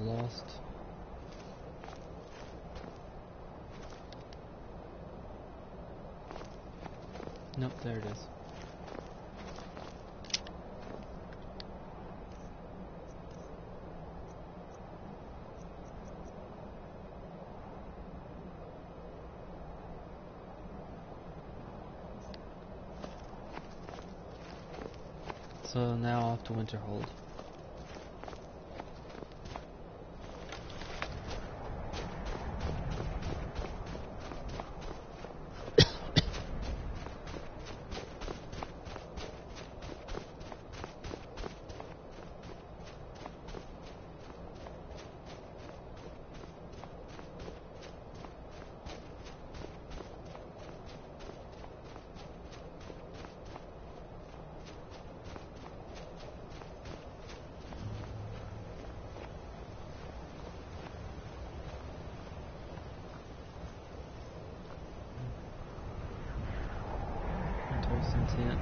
lost. Nope, there it is. So now off to Winterhold. Intent.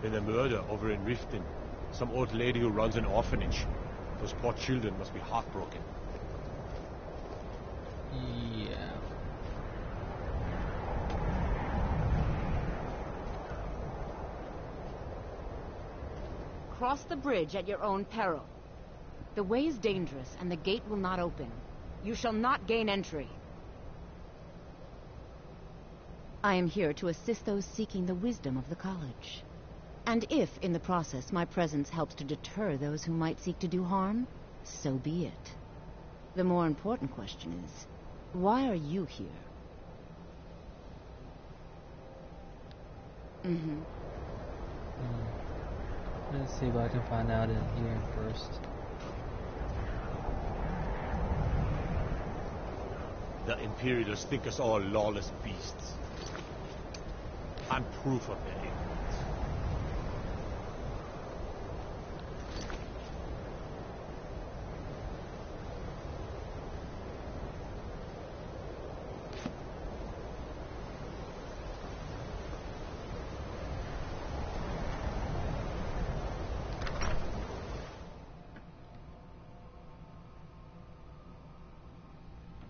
Been a murder over in Riften. Some old lady who runs an orphanage. Those poor children must be heartbroken. Yeah. Cross the bridge at your own peril. The way is dangerous, and the gate will not open. You shall not gain entry. I am here to assist those seeking the wisdom of the college. And if, in the process, my presence helps to deter those who might seek to do harm, so be it. The more important question is, why are you here? Let's see what I can find out in here first. The Imperials think us all lawless beasts. I'm proof of their ignorance.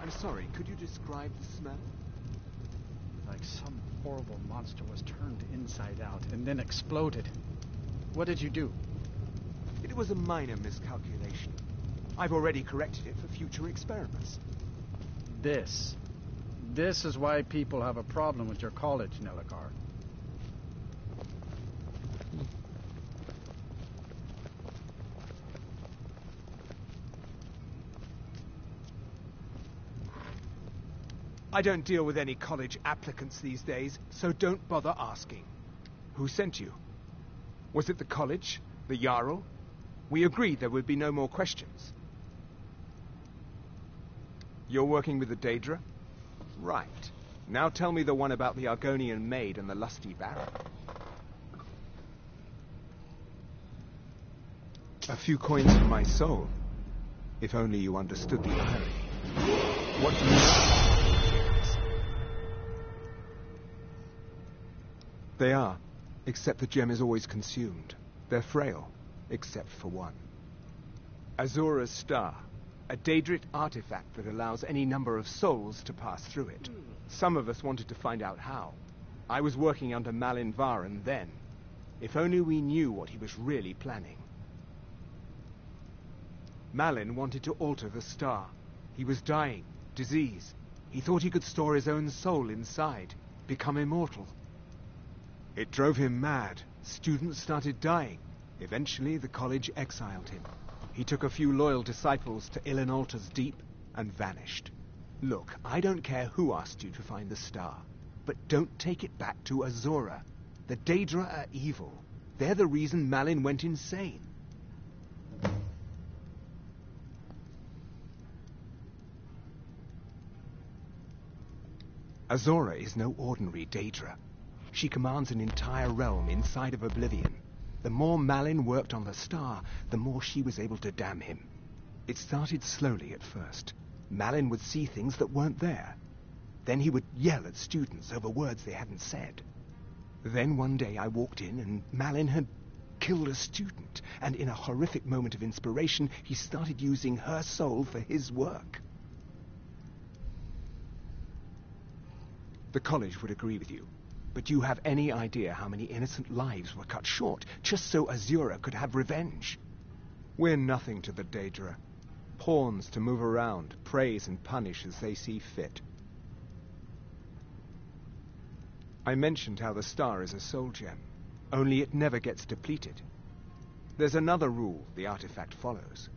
I'm sorry, could you describe the smell? Thank like some horrible monster was turned inside out and then exploded. What did you do? It was a minor miscalculation. I've already corrected it for future experiments. This is why people have a problem with your college, Nelagar. I don't deal with any college applicants these days, so don't bother asking. Who sent you? Was it the college? The Jarl? We agreed there would be no more questions. You're working with the Daedra? Right. Now tell me the one about the Argonian maid and the lusty baron. A few coins for my soul. If only you understood the irony. What do you know? They are, except the gem is always consumed. They're frail, except for one. Azura's Star, a Daedric artifact that allows any number of souls to pass through it. Some of us wanted to find out how. I was working under Malin Varen then. If only we knew what he was really planning. Malin wanted to alter the star. He was dying, disease. He thought he could store his own soul inside, become immortal. It drove him mad. Students started dying. Eventually, the college exiled him. He took a few loyal disciples to Ilinalta's Deep and vanished. Look, I don't care who asked you to find the star, but don't take it back to Azura. The Daedra are evil. They're the reason Malin went insane. Azura is no ordinary Daedra. She commands an entire realm inside of Oblivion. The more Malin worked on the star, the more she was able to damn him. It started slowly at first. Malin would see things that weren't there. Then he would yell at students over words they hadn't said. Then one day I walked in and Malin had killed a student, and in a horrific moment of inspiration, he started using her soul for his work. The college would agree with you. But do you have any idea how many innocent lives were cut short just so Azura could have revenge? We're nothing to the Daedra. Pawns to move around, praise and punish as they see fit. I mentioned how the star is a soul gem, only it never gets depleted. There's another rule the artifact follows.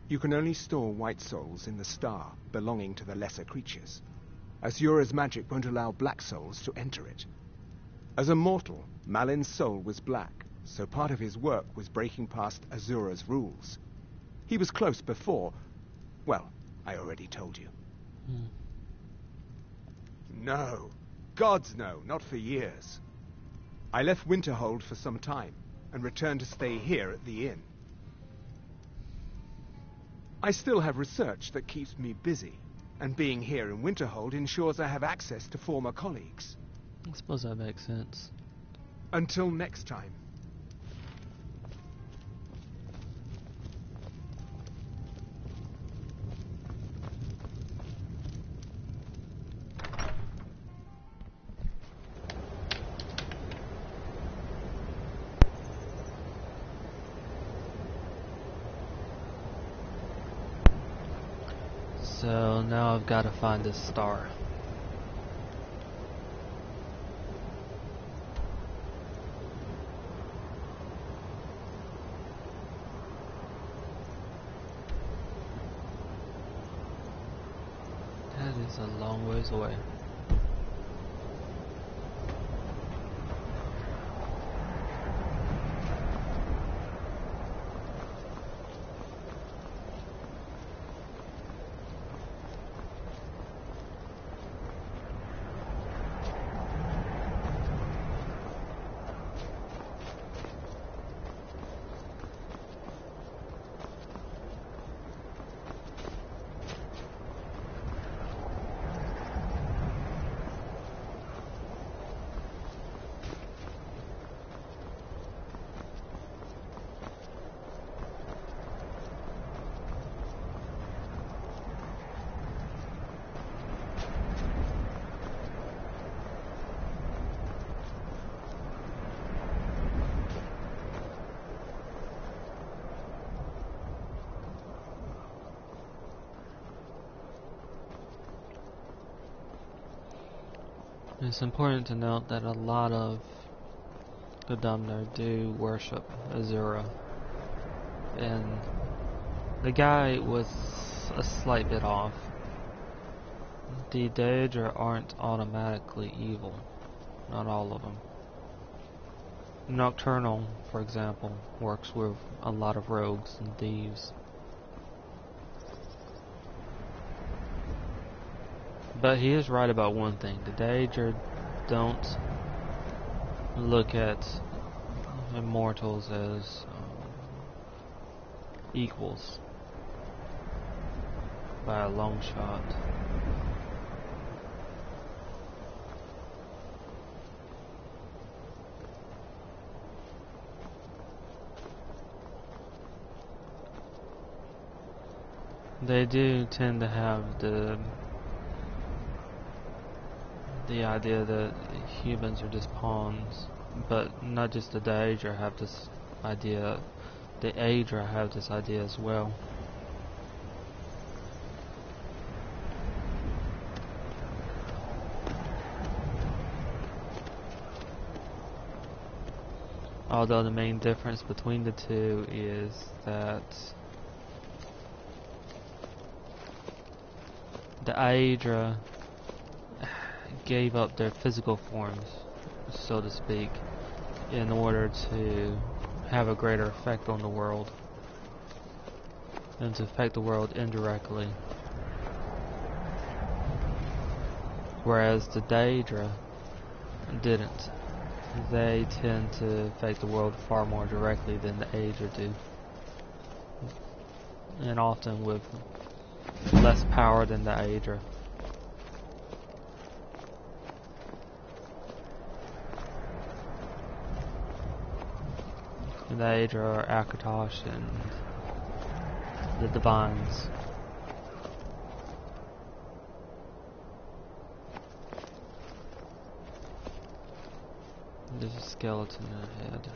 You can only store white souls in the star belonging to the lesser creatures. Azura's magic won't allow black souls to enter it. As a mortal, Malin's soul was black, so part of his work was breaking past Azura's rules. He was close before. Well, I already told you. No. Gods no, not for years. I left Winterhold for some time, and returned to stay here at the inn. I still have research that keeps me busy, and being here in Winterhold ensures I have access to former colleagues. I suppose that makes sense. Until next time. So now I've got to find this star. That is a long ways away. It's important to note that a lot of Godumner do worship Azura, and the guy was a slight bit off. The Daedra aren't automatically evil, not all of them. Nocturnal, for example, works with a lot of rogues and thieves. But he is right about one thing. The Daedra don't look at immortals as equals by a long shot. They do tend to have the idea that humans are just pawns, but not just the Daedra have this idea, the Aedra have this idea as well. Although the main difference between the two is that the Aedra gave up their physical forms, so to speak, in order to have a greater effect on the world, and to affect the world indirectly. Whereas the Daedra didn't. They tend to affect the world far more directly than the Aedra do, and often with less power than the Aedra. The Aedra are Akatosh and the Divines. There's a skeleton ahead.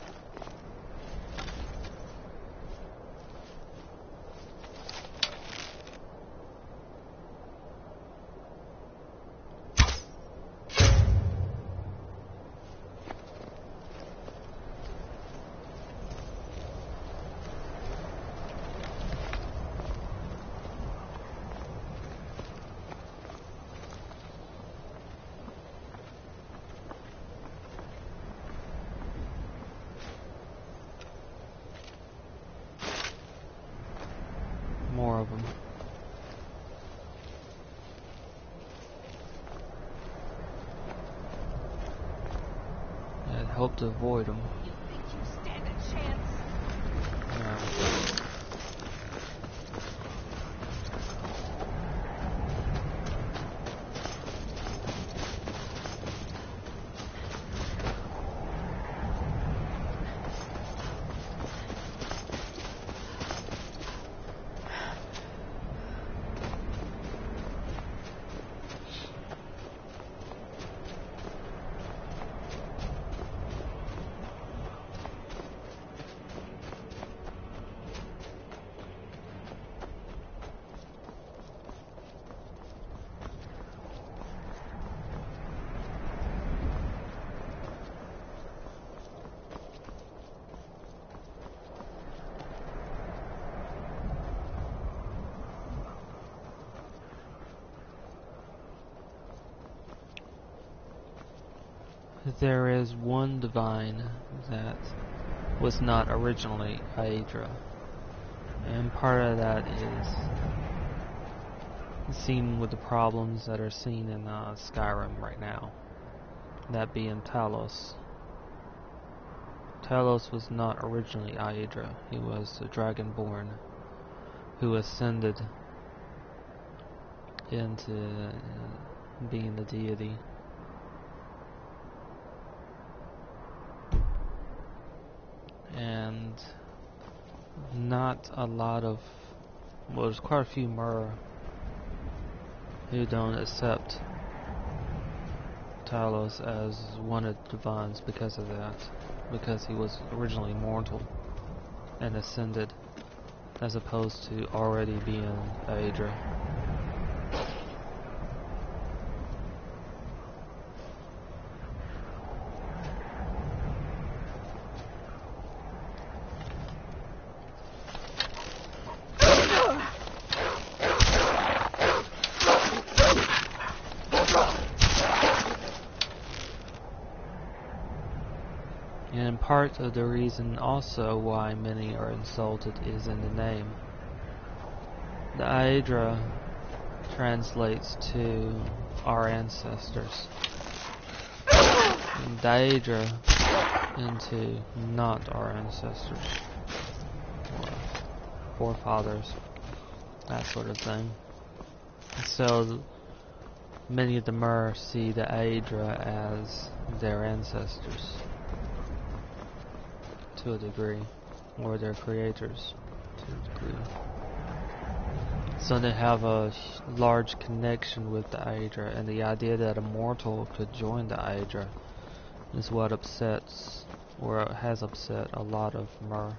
More of them. I'd hope to avoid them. You think you stand a chance? Yeah. There is one divine that was not originally Aedra, and part of that is seen with the problems that are seen in Skyrim right now, that being Talos. Talos was not originally Aedra. He was a dragonborn who ascended into being the deity. And not a lot of, well, there's quite a few Mur who don't accept Talos as one of the divines because of that, because he was originally mortal and ascended, as opposed to already being Aedra. part of the reason also why many are insulted is in the name. The Aedra translates to our ancestors, and Daedra into not our ancestors, or forefathers, that sort of thing. So many of the Mer see the Aedra as their ancestors to a degree, or their creators to a degree. So they have a large connection with the Aedra, and the idea that a mortal could join the Aedra is what upsets, or has upset, a lot of Mer.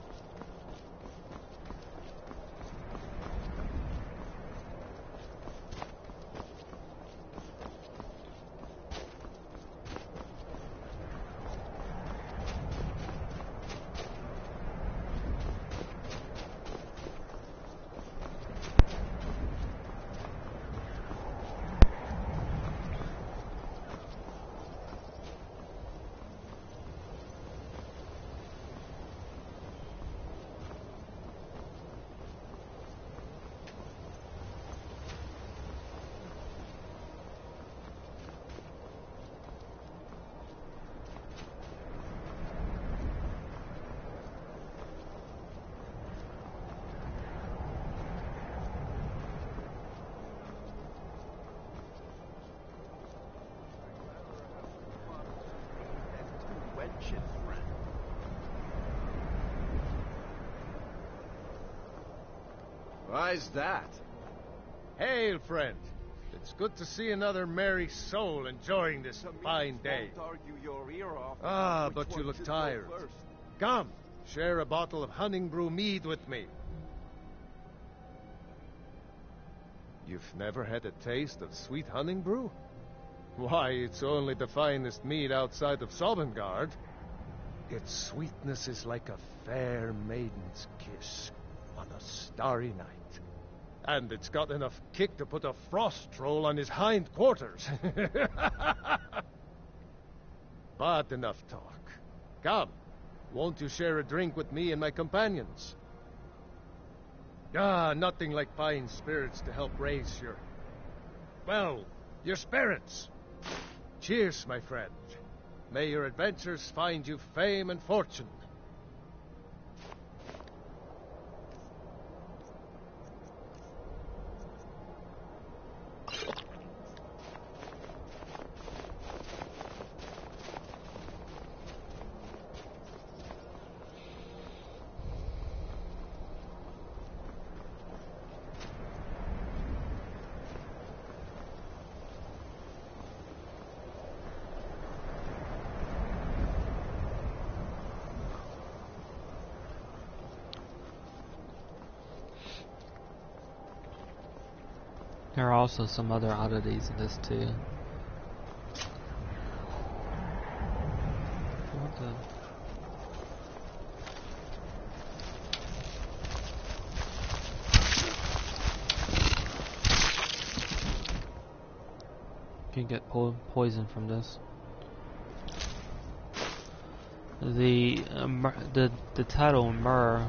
Why's that? Hail, friend. It's good to see another merry soul enjoying this fine day. But you look tired. Come, share a bottle of honey brew mead with me. You've never had a taste of sweet honey brew? Why, it's only the finest mead outside of Sovngarde. Its sweetness is like a fair maiden's kiss on a starry night. And it's got enough kick to put a frost troll on his hind quarters. But enough talk. Come, won't you share a drink with me and my companions? Nothing like fine spirits to help raise your spirits. Cheers, my friend. May your adventures find you fame and fortune. There are also some other oddities in this too. What the? You can get poison from this. The title Mer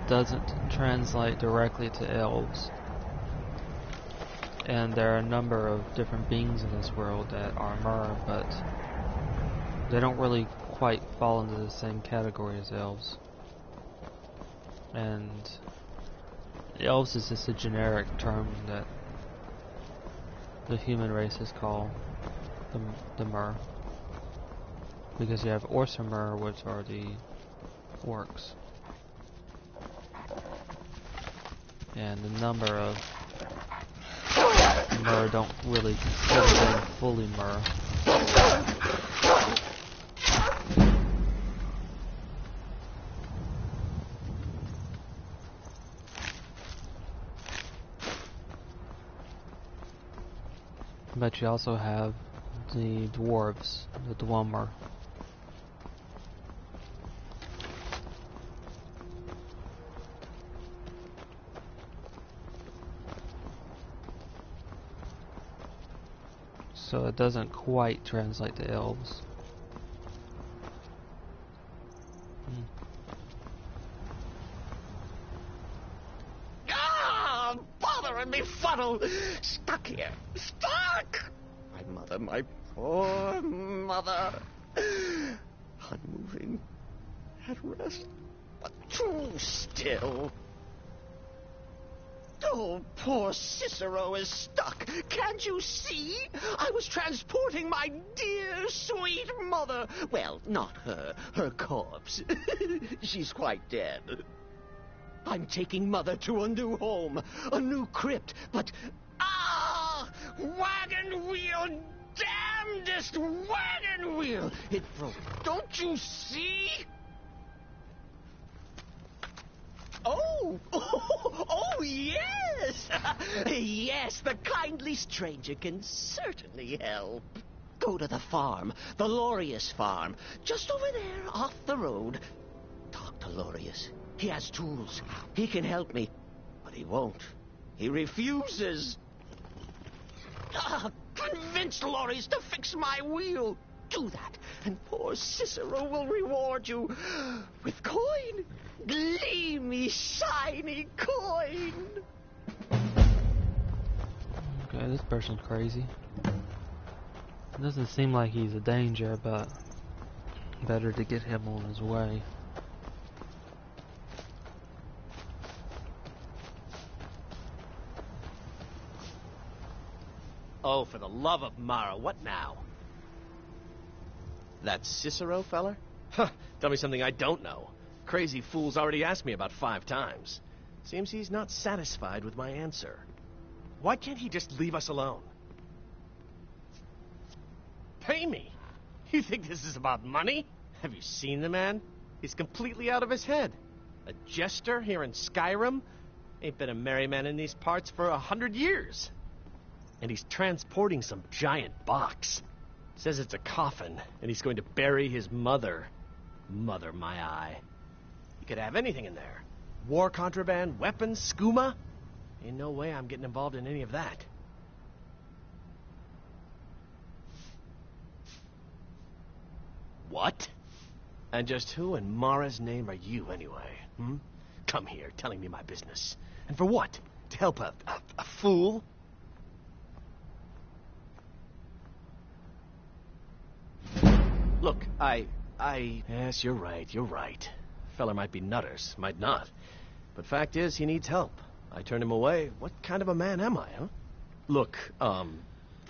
doesn't translate directly to elves. And there are a number of different beings in this world that are Mer, but they don't really quite fall into the same category as elves. And elves is just a generic term that the human races call the Mer. Because you have Orsimer, which are the orcs. And a number of Mer don't really consider them fully Mer. But you also have the dwarves, the Dwemer. So it doesn't quite translate to elves. tear and befuddle. Stuck here. Stuck! My mother, my poor mother. Unmoving. At rest. But too still. Oh, poor Cicero is stuck. Can't you see? I was transporting my dear, sweet mother. Well, not her. Her corpse. She's quite dead. I'm taking Mother to a new home, a new crypt, but... Ah! Wagon wheel! Damnedest wagon wheel! It broke. Don't you see? Oh, yes! Yes, the kindly stranger can certainly help. Go to the farm, the Lorius farm, just over there off the road. Talk to Lorius. He has tools. He can help me, but he won't. He refuses. Convince Lorius to fix my wheel. Do that, and poor Cicero will reward you with coin. Gleamy, shiny coin. Okay, this person's crazy. It doesn't seem like he's a danger, but better to get him on his way. Oh, for the love of Mara, what now? That Cicero feller? Huh, tell me something I don't know. Crazy fool's already asked me about 5 times. Seems he's not satisfied with my answer. Why can't he just leave us alone? Pay me? You think this is about money? Have you seen the man? He's completely out of his head. A jester here in Skyrim? Ain't been a merry man in these parts for 100 years. And he's transporting some giant box. Says it's a coffin, and he's going to bury his mother. Mother, my eye. You could have anything in there. War contraband, weapons, skooma. Ain't no way I'm getting involved in any of that. What? And just who in Mara's name are you, anyway? Come here, telling me my business. And for what? To help a fool? Look, Yes, you're right. Feller might be nutters, might not. But fact is, he needs help. I turned him away. What kind of a man am I, huh? Look,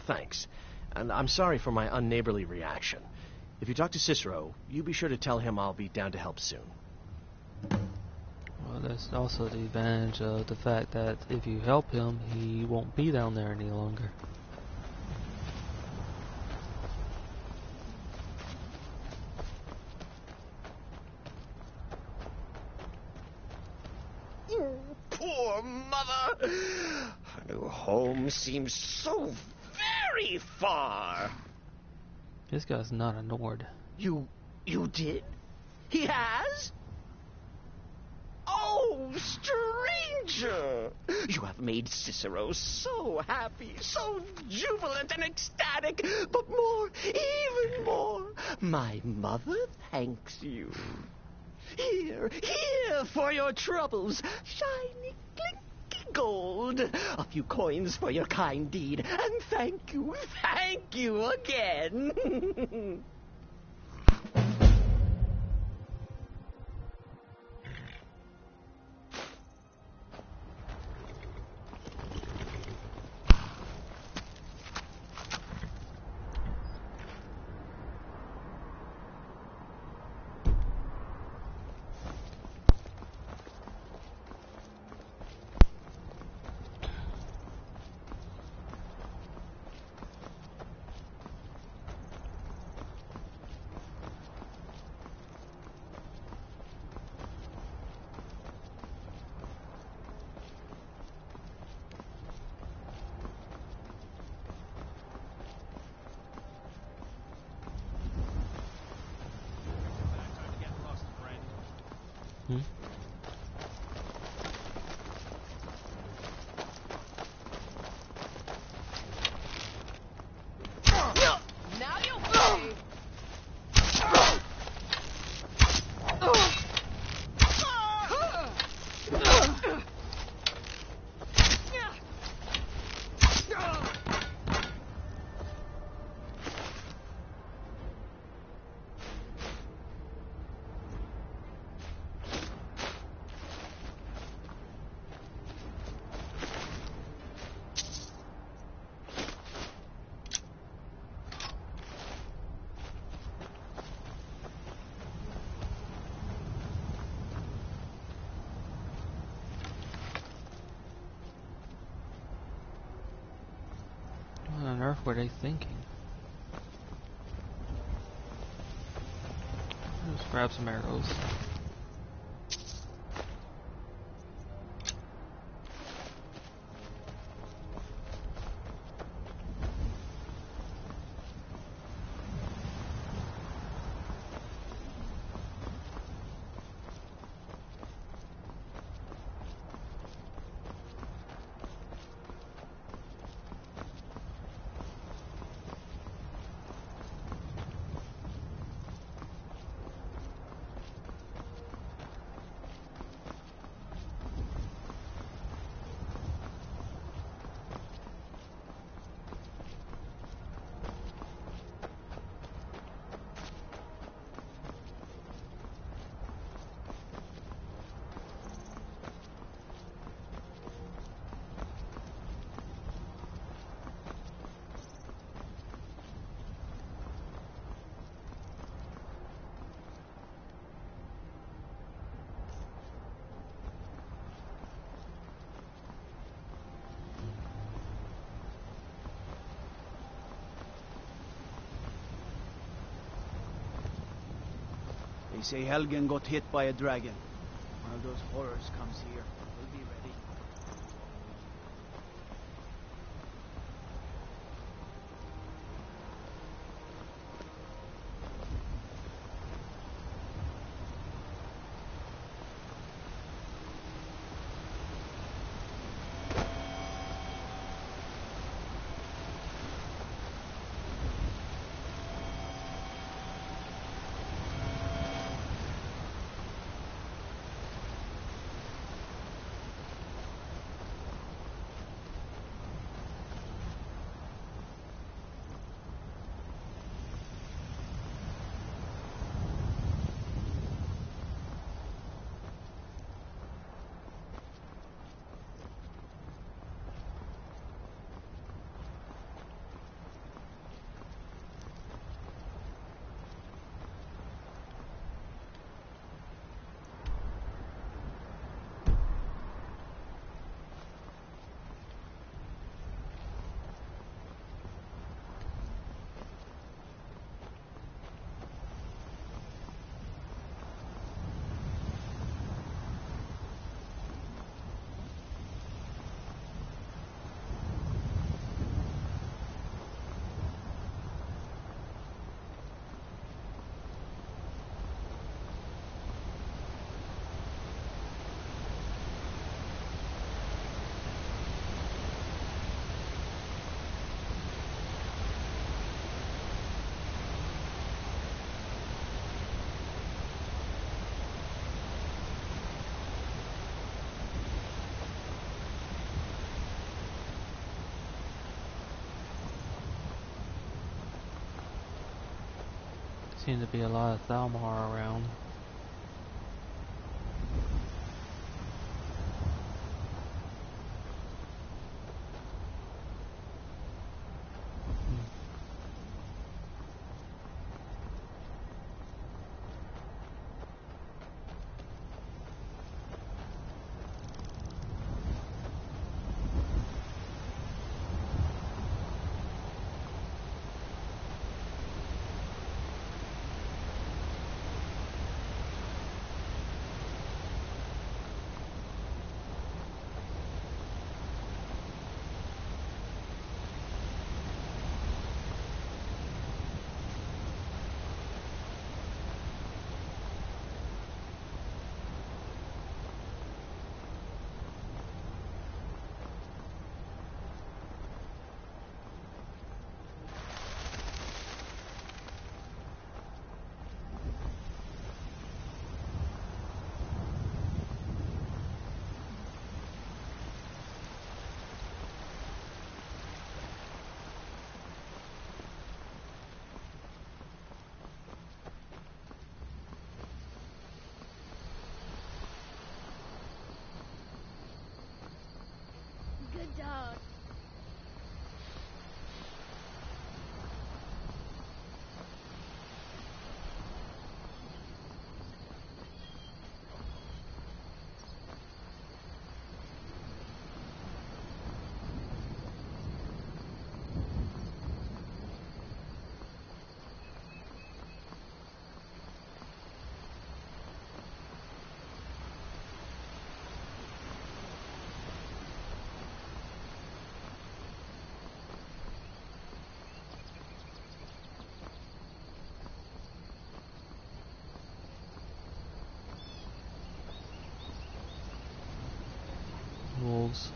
thanks. And I'm sorry for my unneighborly reaction. If you talk to Cicero, you be sure to tell him I'll be down to help soon. Well, there's also the advantage of the fact that if you help him, he won't be down there any longer. Poor mother! Her new home seems so very far. This guy's not a Nord. You did? He has? Oh, stranger! You have made Cicero so happy, so jubilant and ecstatic, but more, even more, my mother thanks you. Here for your troubles, shiny, clinky gold. A few coins for your kind deed, and thank you again. earth were they thinking? Let's grab some arrows. They say Helgen got hit by a dragon. One of those horrors comes here. We'll be ready. Seem to be a lot of Thalmar around. wolves.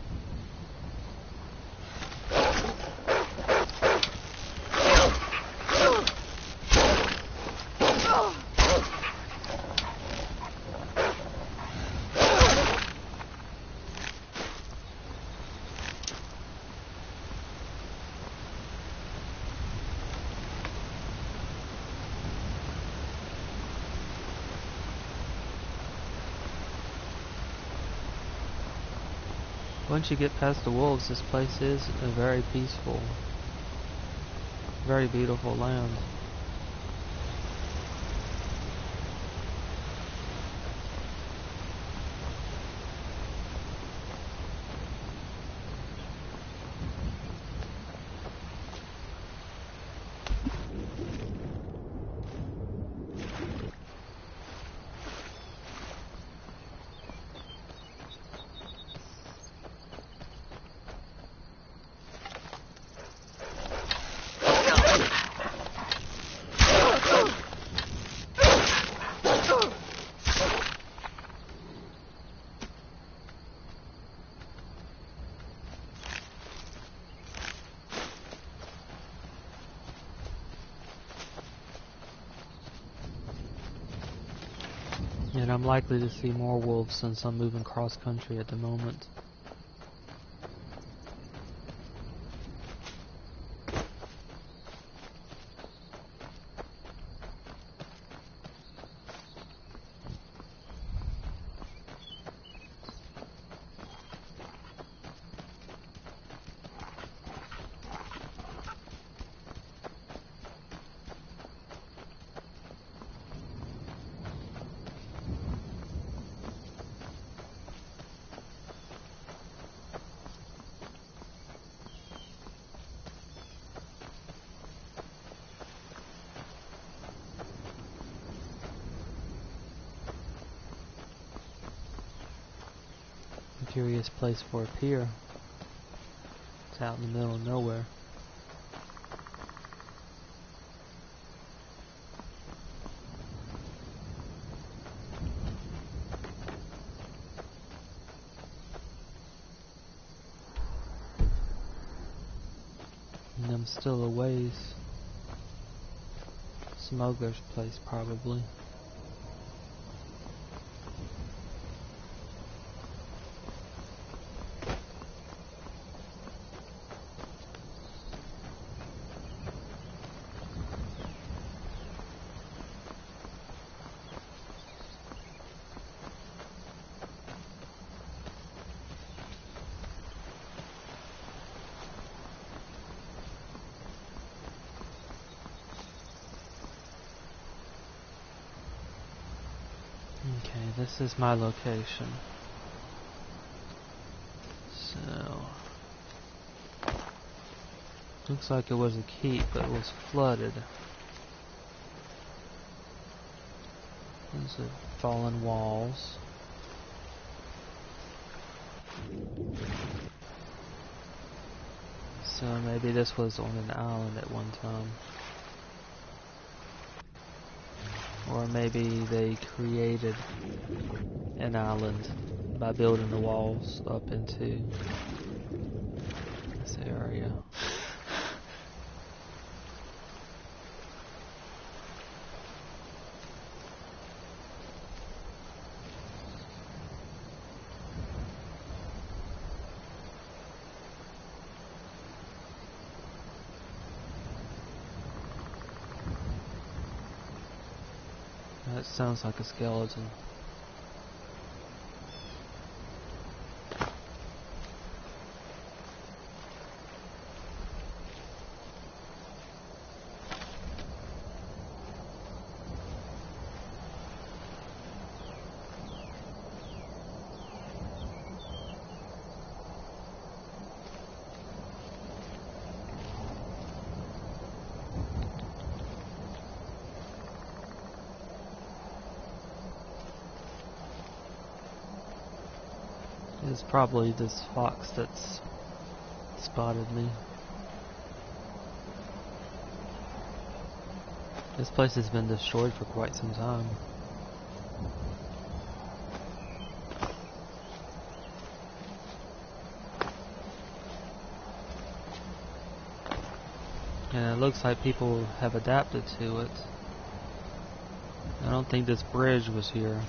Once you get past the wolves, this place is a very peaceful, very beautiful land. And I'm likely to see more wolves since I'm moving cross country at the moment. Curious place for a pier. It's out in the middle of nowhere. And I'm still a ways. Smuggler's place probably. Okay, this is my location. So, looks like it was a keep, but it was flooded. There's the fallen walls. So maybe this was on an island at one time. Or maybe they created an island by building the walls up into this area. That sounds like a skeleton. It's probably this fox that's spotted me. This place has been destroyed for quite some time. And it looks like people have adapted to it. I don't think this bridge was here.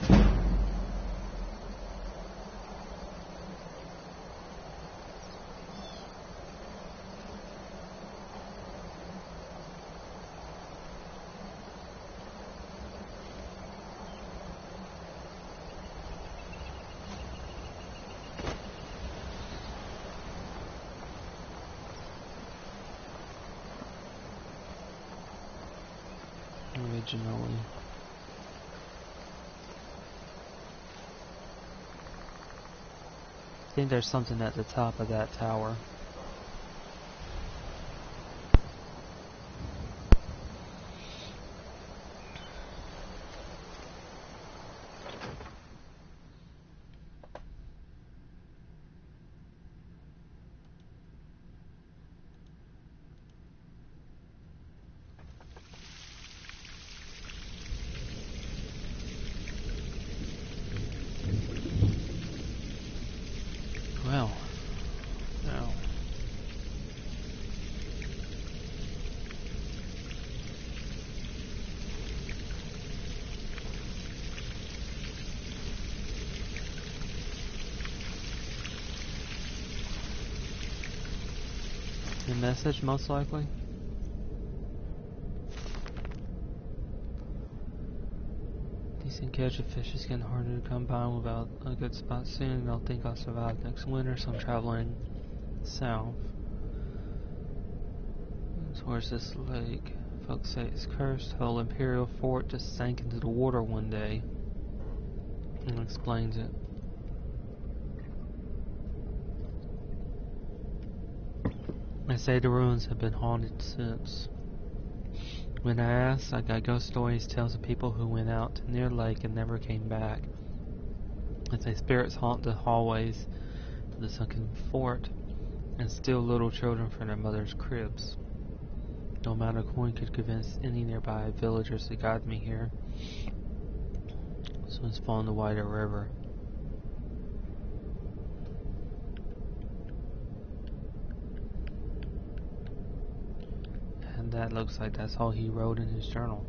Originally. I think there's something at the top of that tower. Well, now. The message, most likely. Decent catch of fish is getting harder to come by without a good spot soon. I don't think I'll survive next winter, so I'm traveling south towards this lake. Folks say it's cursed. The whole Imperial fort just sank into the water one day. And explains it. They say the ruins have been haunted since. When I asked, I got ghost stories, tales of people who went out near the lake and never came back. They say spirits haunt the hallways of the sunken fort and steal little children from their mother's cribs. No amount of coin could convince any nearby villagers to guide me here. So it's following the wider river. And that looks like that's all he wrote in his journal.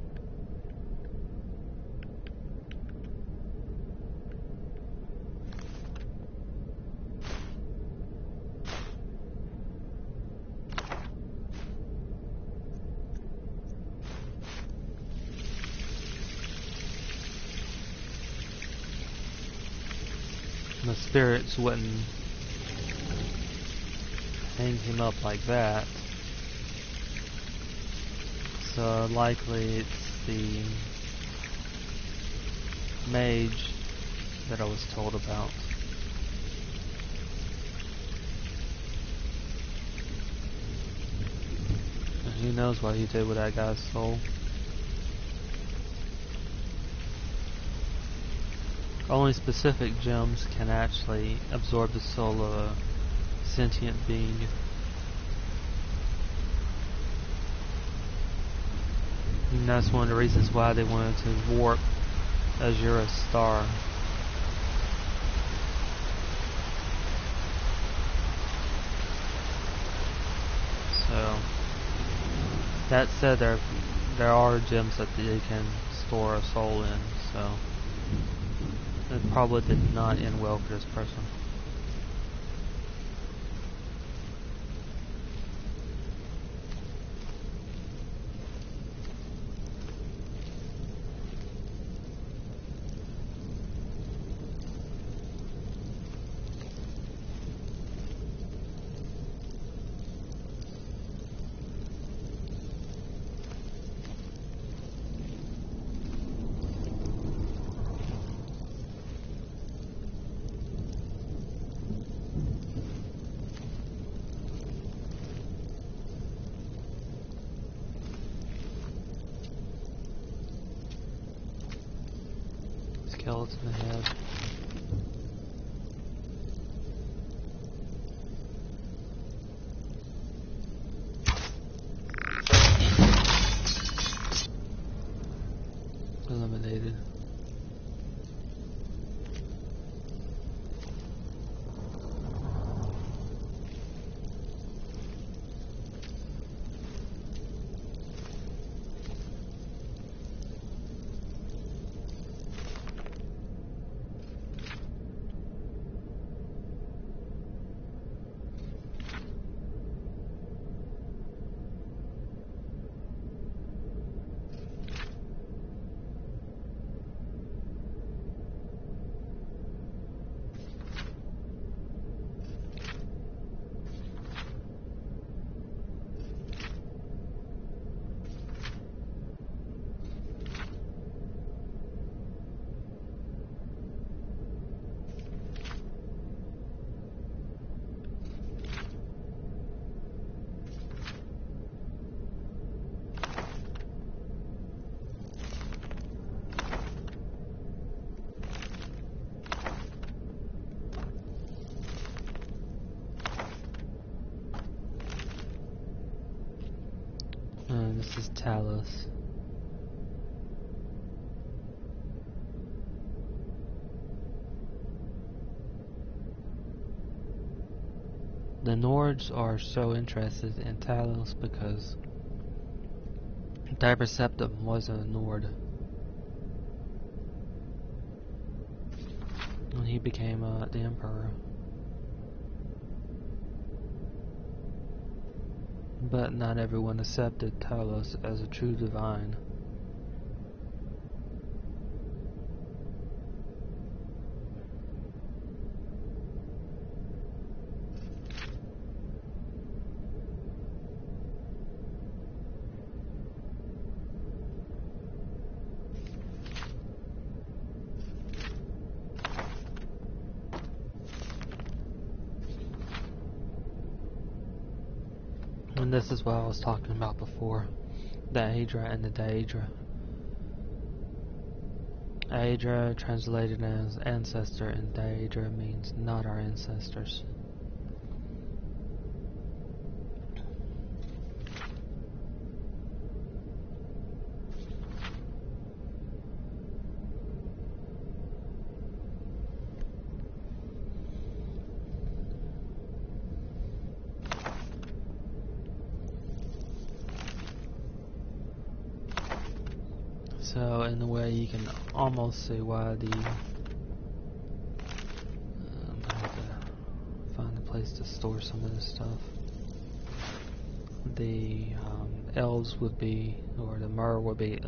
The spirits wouldn't hang him up like that. So likely it's the mage that I was told about. And who knows what he did with that guy's soul. Only specific gems can actually absorb the soul of a sentient being. And that's one of the reasons why they wanted to warp Azura's star. So, that said, there are gems that they can store a soul in, so it probably did not end well for this person. Skeleton ahead. Eliminated. This is Talos. The Nords are so interested in Talos because Diver Septim was a Nord. When he became the Emperor. But not everyone accepted Talos as a true divine. And this is what I was talking about before. The Aedra and the Daedra. Aedra translated as ancestor and Daedra means not our ancestors. So in a way you can almost see why the I have to find a place to store some of this stuff. The elves would be, or the Mer would be,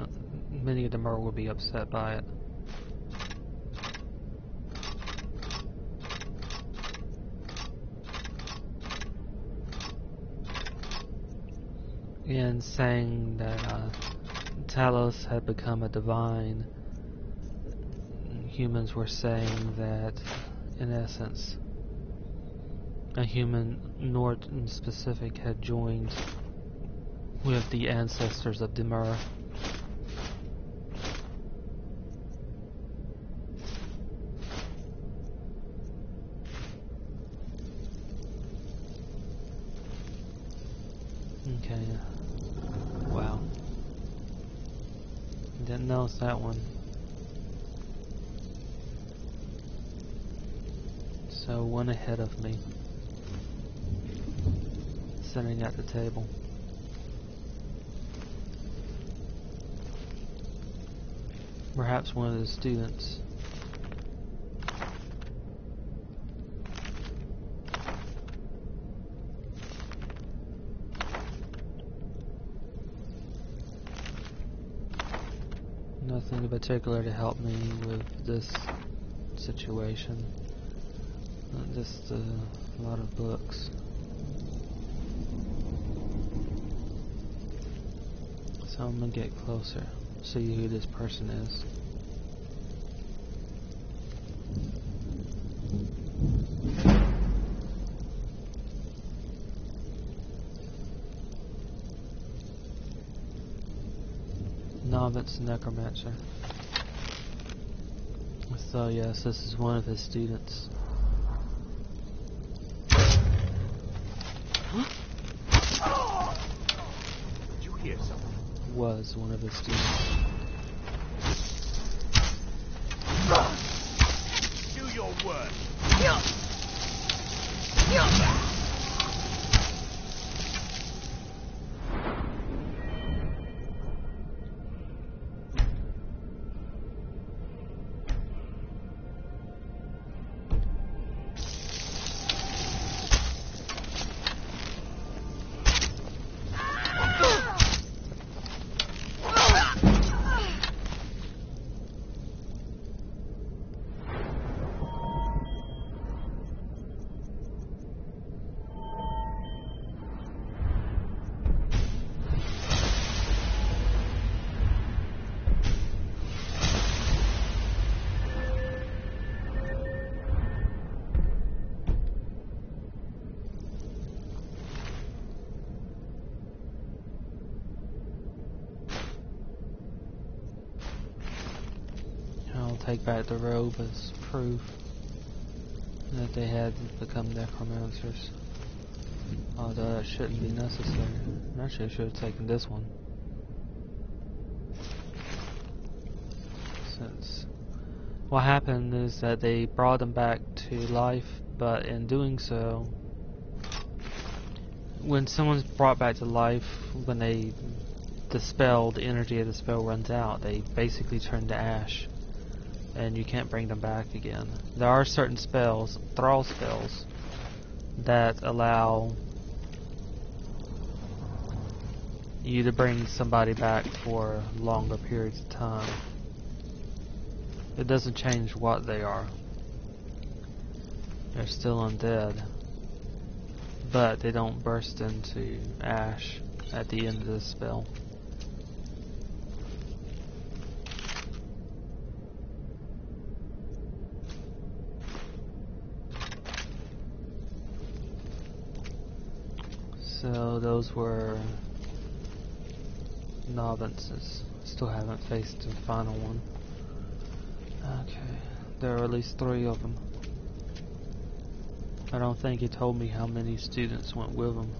many of the Mer would be upset by it. And saying that Talos had become a divine, humans were saying that, in essence, a human, Nord in specific, had joined with the ancestors of Dimur. Okay. Wow. Didn't notice that one. So one ahead of me, sitting at the table. Perhaps one of the students. Nothing in particular to help me with this situation. Just a lot of books. So I'm gonna get closer, see who this person is. Novice Necromancer. So yes, this is one of his students. Did you hear something? Was one of his students. Do your work. Take back the robe as proof that they had become necromancers. Although that shouldn't be necessary. Actually, I should have taken this one. Since what happened is that they brought him back to life, but in doing so, when someone's brought back to life, when the energy of the spell runs out, they basically turn to ash, and you can't bring them back again. There are certain spells, thrall spells, that allow you to bring somebody back for longer periods of time. It doesn't change what they are. They're still undead, but they don't burst into ash at the end of the spell. So those were novices. Still haven't faced the final one. Okay, there are at least 3 of them. I don't think he told me how many students went with him.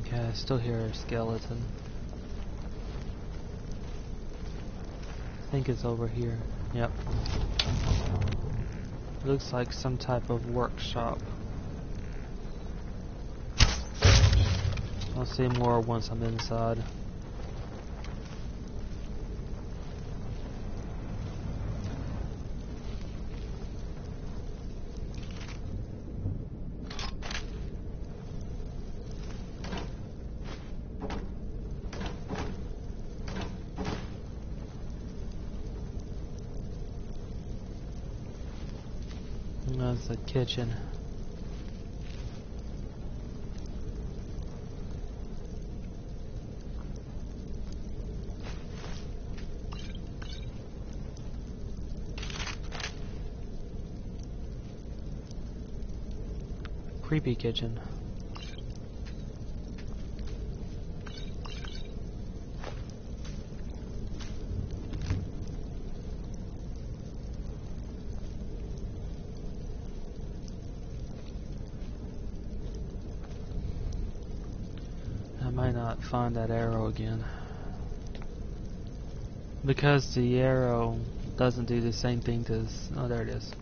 Okay, I still hear a skeleton. I think it's over here. Yep. Looks like some type of workshop. I'll see more once I'm inside. That's the kitchen. Creepy kitchen. I might not find that arrow again, because the arrow doesn't do the same thing to oh, there it is.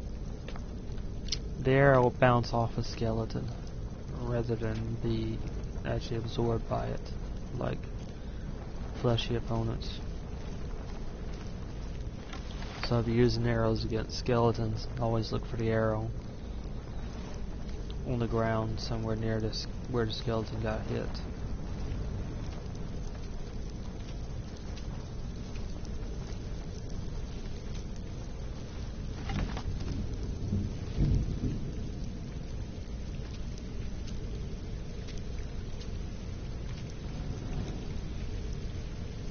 The arrow will bounce off a skeleton rather than be actually absorbed by it like fleshy opponents. So if you're using arrows against skeletons, always look for the arrow on the ground somewhere near this where the skeleton got hit.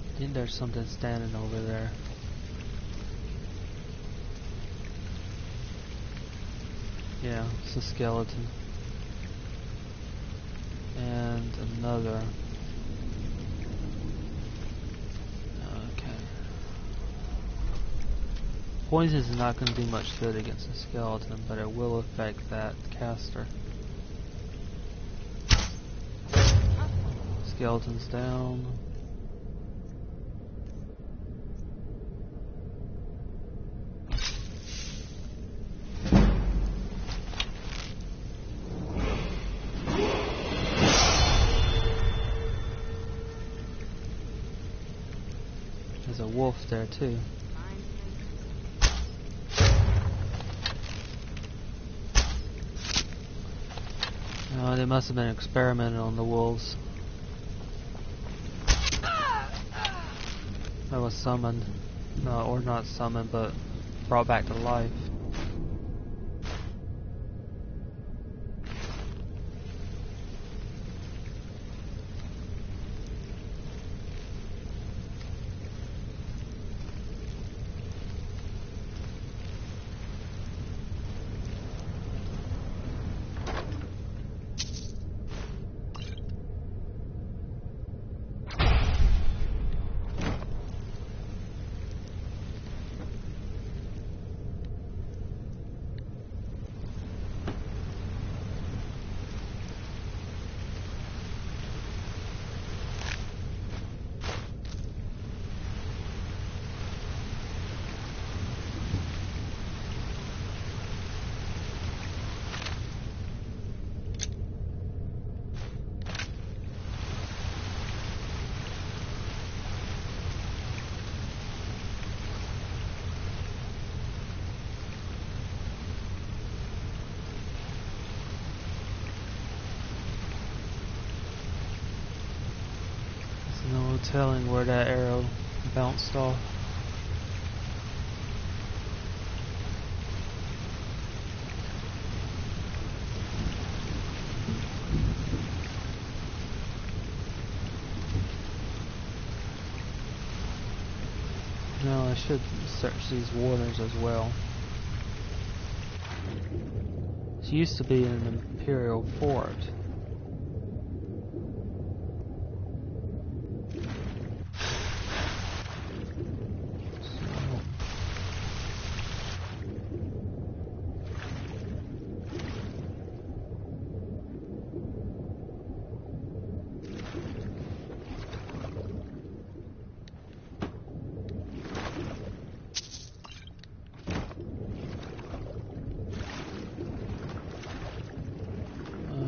I think there's something standing over there. Yeah, it's a skeleton. And another. Okay. Poison is not going to do much good against a skeleton, but it will affect that caster. Skeleton's down. There's a wolf there too. Oh, they must have been experimenting on the wolves. That was summoned. No, or not summoned, but brought back to life. telling where that arrow bounced off. No, I should search these waters as well. It used to be an Imperial fort.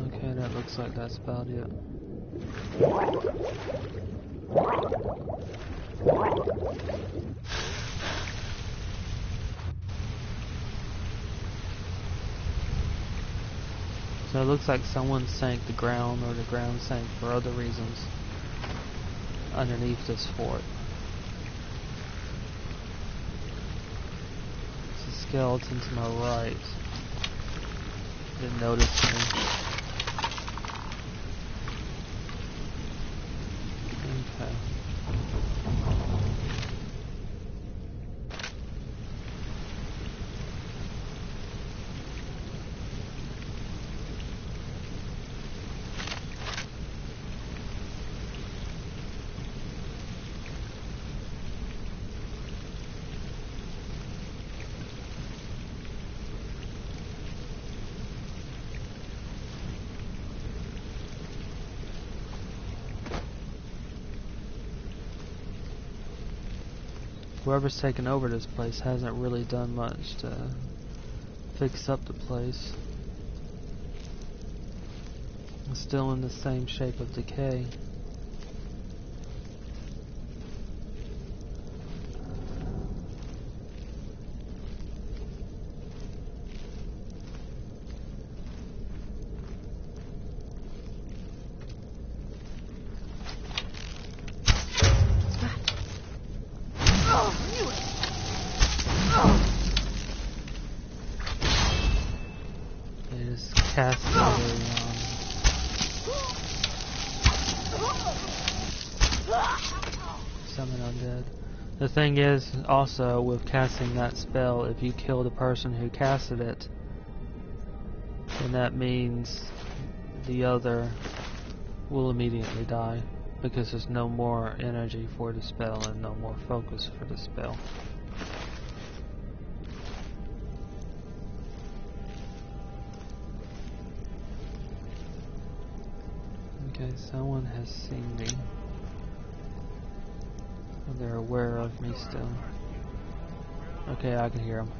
Okay, that looks like that's about it. So it looks like someone sank the ground, or the ground sank for other reasons underneath this fort. There's a skeleton to my right. Didn't notice me. Okay. Whoever's taken over this place hasn't really done much to fix up the place. It's still in the same shape of decay. Summon undead. The thing is, also, with casting that spell, if you kill the person who casted it, then that means the other will immediately die, because there's no more energy for the spell and no more focus for the spell. Okay, someone has seen me. They're aware of me still. Okay, I can hear them.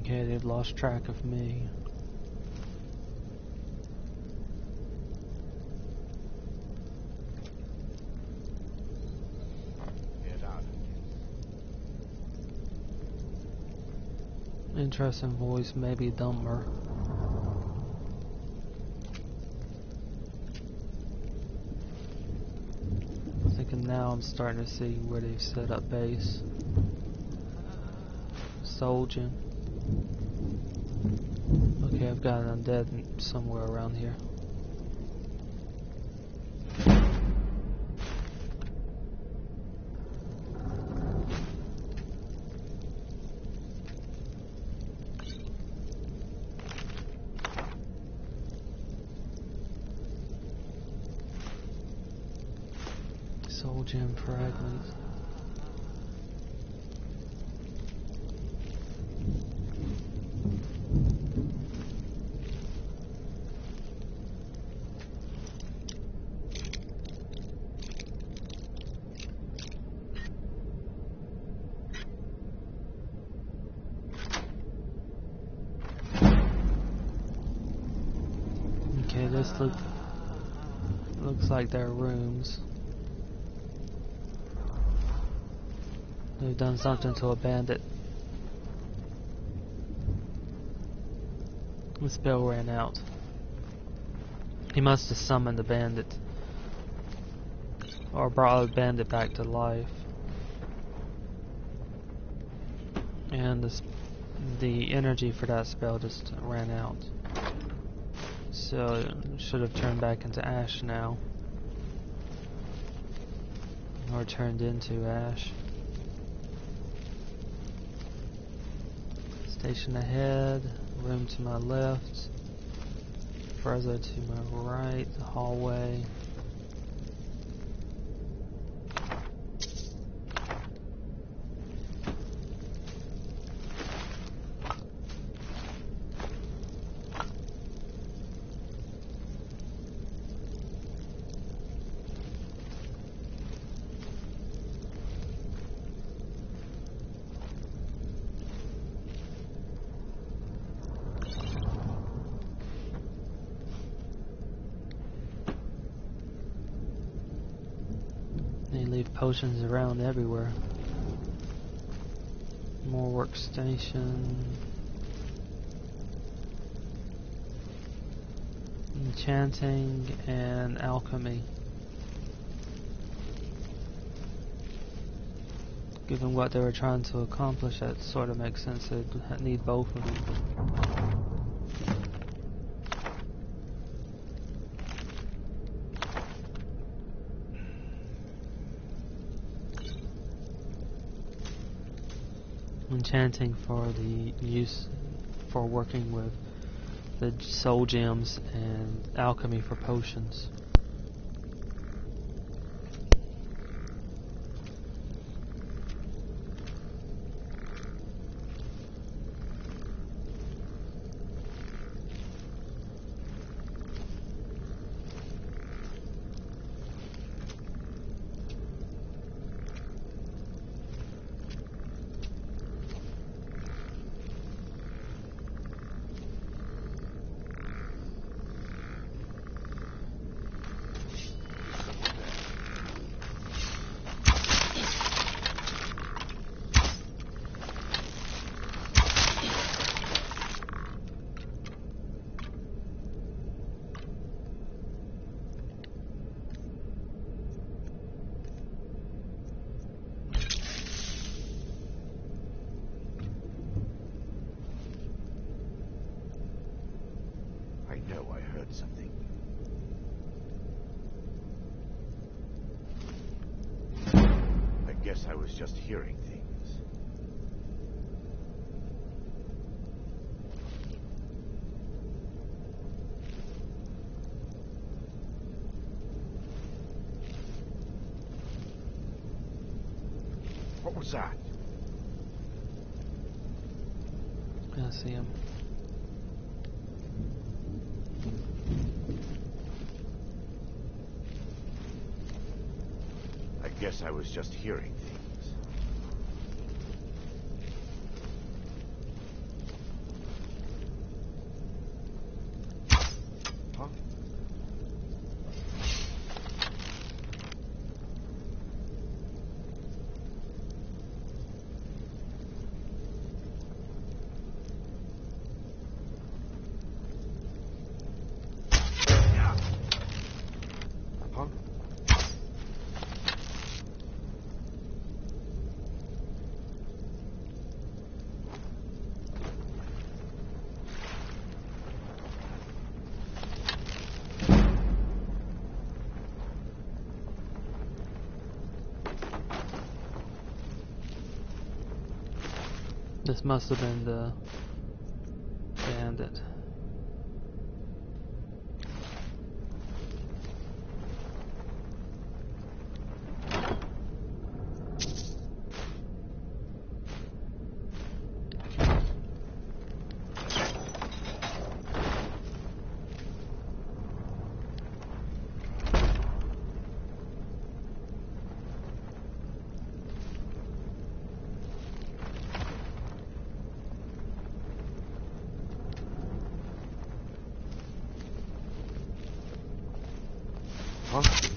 Okay, they've lost track of me. Interesting voice, maybe dumber. I'm thinking now I'm starting to see where they've set up base. Soldier. Okay, I've got an undead somewhere around here. Soul gem fragments. looks like they're rooms. They've done something to a bandit. The spell ran out. He must have summoned the bandit. Or brought the bandit back to life. And the energy for that spell just ran out. So it should have turned back into ash now. Or turned into ash. Station ahead, room to my left, further to my right, the hallway. They leave potions around everywhere. More workstation. Enchanting and alchemy. Given what they were trying to accomplish, that sort of makes sense. They'd need both of them. Enchanting for the use for working with the soul gems, and alchemy for potions. I know I heard something. I guess I was just hearing things. What was that? I see him. I guess I was just hearing things. Huh? Huh? This must have been the bandit. Huh?